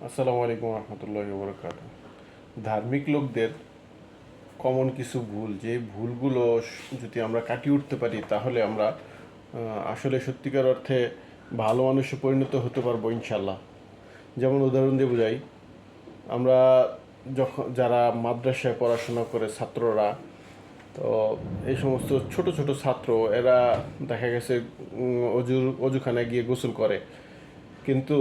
আসসালামু আলাইকুম রহমতুল্লাহি বরকাত। ধার্মিক লোকদের কমন কিছু ভুল, যে ভুলগুলো যদি আমরা কাটিয়ে উঠতে পারি তাহলে আমরা আসলে সত্যিকার অর্থে ভালো মানুষে পরিণত হতে পারবো ইনশাল্লাহ। যেমন উদাহরণ দিয়ে বোঝাই, আমরা যখন যারা মাদ্রাসায় পড়াশোনা করে ছাত্ররা, তো এই সমস্ত ছোট ছোট ছাত্র এরা দেখা গেছে অজুখানায় গিয়ে গোসল করে, কিন্তু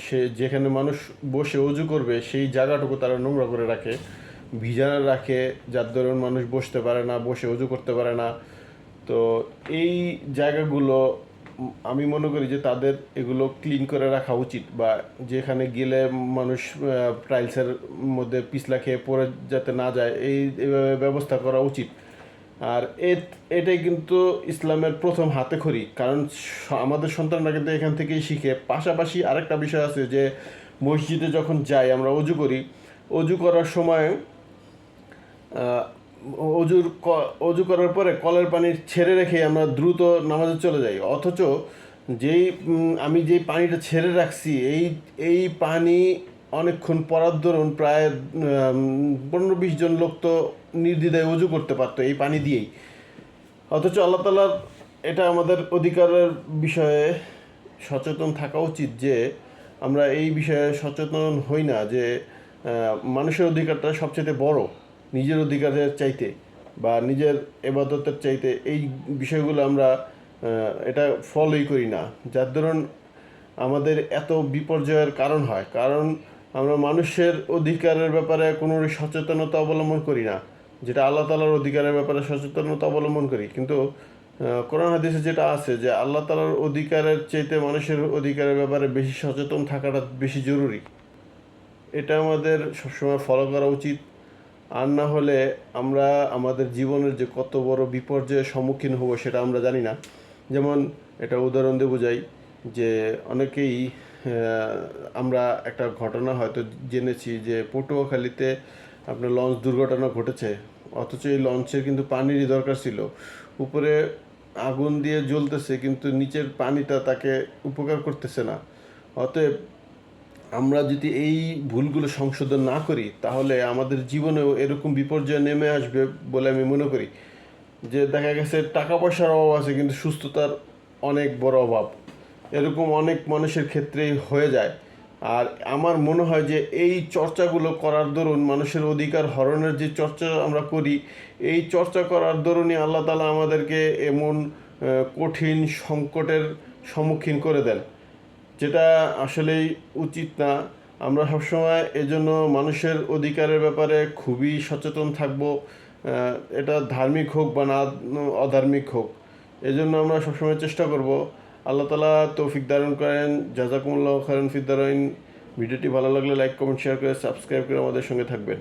সে যেখানে মানুষ বসে অজু করবে সেই জায়গাটুকু তারা নোংরা করে রাখে, ভিজা রাখে, যার দরুন মানুষ বসতে পারে না, বসে অজু করতে পারে না। তো এই জায়গাগুলো আমি মনে করি যে তাদের এগুলো ক্লিন করে রাখা উচিত, বা যেখানে গেলে মানুষ টাইলসের মধ্যে পিছলা খেয়ে পড়ে যাতে না যায় এইভাবে ব্যবস্থা করা উচিত। আর এটাই কিন্তু ইসলামের প্রথম হাতেখড়ি, কারণ আমাদের সন্তানরা কিন্তু এখান থেকেই শিখে। পাশাপাশি আরেকটা বিষয় আছে যে মসজিদে যখন যাই আমরা অজু করি, অজু করার সময় আহ, অজু করার পরে কলের পানি ছেড়ে রেখে আমরা দ্রুত নামাজে চলে যাই, অথচ আমি যেই পানিটা ছেড়ে রাখছি এই পানি অনেকক্ষণ পরার দরুন প্রায় 15-20 জন লোক তো নির্দ্বিধায় অজু করতে পারতো এই পানি দিয়েই। অথচ আল্লাহ তালার এটা আমাদের অধিকারের বিষয়ে সচেতন থাকা উচিত যে আমরা এই বিষয়ে সচেতন হই না, যে মানুষের অধিকারটা সবচেয়ে বড় নিজের অধিকারের চাইতে বা নিজের এবাদতের চাইতে। এই বিষয়গুলো আমরা এটা ফলোই করি না, যার দরুন আমাদের এত বিপর্যয়ের কারণ হয়। কারণ আমরা মানুষের অধিকারের ব্যাপারে কোনো সচেতনতা অবলম্বন করি না, যেটা আল্লাহ তালার অধিকারের ব্যাপারে সচেতনতা অবলম্বন করি। কিন্তু কোরআন হাদিসে যেটা আছে যে আল্লাহ তালার অধিকারের চাইতে মানুষের অধিকারের ব্যাপারে বেশি সচেতন থাকাটা বেশি জরুরি, এটা আমাদের সবসময় ফলো করা উচিত। আর না হলে আমরা আমাদের জীবনের যে কত বড় বিপর্যয়ের সম্মুখীন হব সেটা আমরা জানি না। যেমন এটা উদাহরণ দিয়ে বোঝাই যে অনেকেই আমরা একটা ঘটনা হয়তো জেনেছি যে পটুয়াখালীতে আপনার লঞ্চ দুর্ঘটনা ঘটেছে, অথচ এই লঞ্চের কিন্তু পানিরই দরকার ছিল। উপরে আগুন দিয়ে জ্বলতেছে কিন্তু নিচের পানিটা তাকে উপকার করতেছে না। অতএব আমরা যদি এই ভুলগুলো সংশোধন না করি তাহলে আমাদের জীবনেও এরকম বিপর্যয় নেমে আসবে বলে আমি মনে করি। যে দেখা গেছে টাকা পয়সার অভাব আছে কিন্তু সুস্থতার অনেক বড় অভাব, এরকম অনেক মানুষের ক্ষেত্রেই হয়ে যায়। আর আমার মনে হয় যে এই চর্চাগুলো করার দরুন, মানুষের অধিকার হরণের যে চর্চা আমরা করি, এই চর্চা করার দরুনই আল্লাহ তালা আমাদেরকে এমন কঠিন সংকটের সম্মুখীন করে দেন, যেটা আসলেই উচিত না। আমরা সবসময় এজন্য মানুষের অধিকারের ব্যাপারে খুবই সচেতন থাকব, এটা ধার্মিক হোক বা না অধার্মিক হোক। এজন্য আমরা সবসময় চেষ্টা করব। আল্লাহ তালা তৌফিক দান করেন। জাজাকুমুল্লাহ খায়রান ফিদ দারাইন। ভিডিওটি ভালো লাগলে লাইক কমেন্ট শেয়ার করে সাবস্ক্রাইব করে আমাদের সঙ্গে থাকবেন।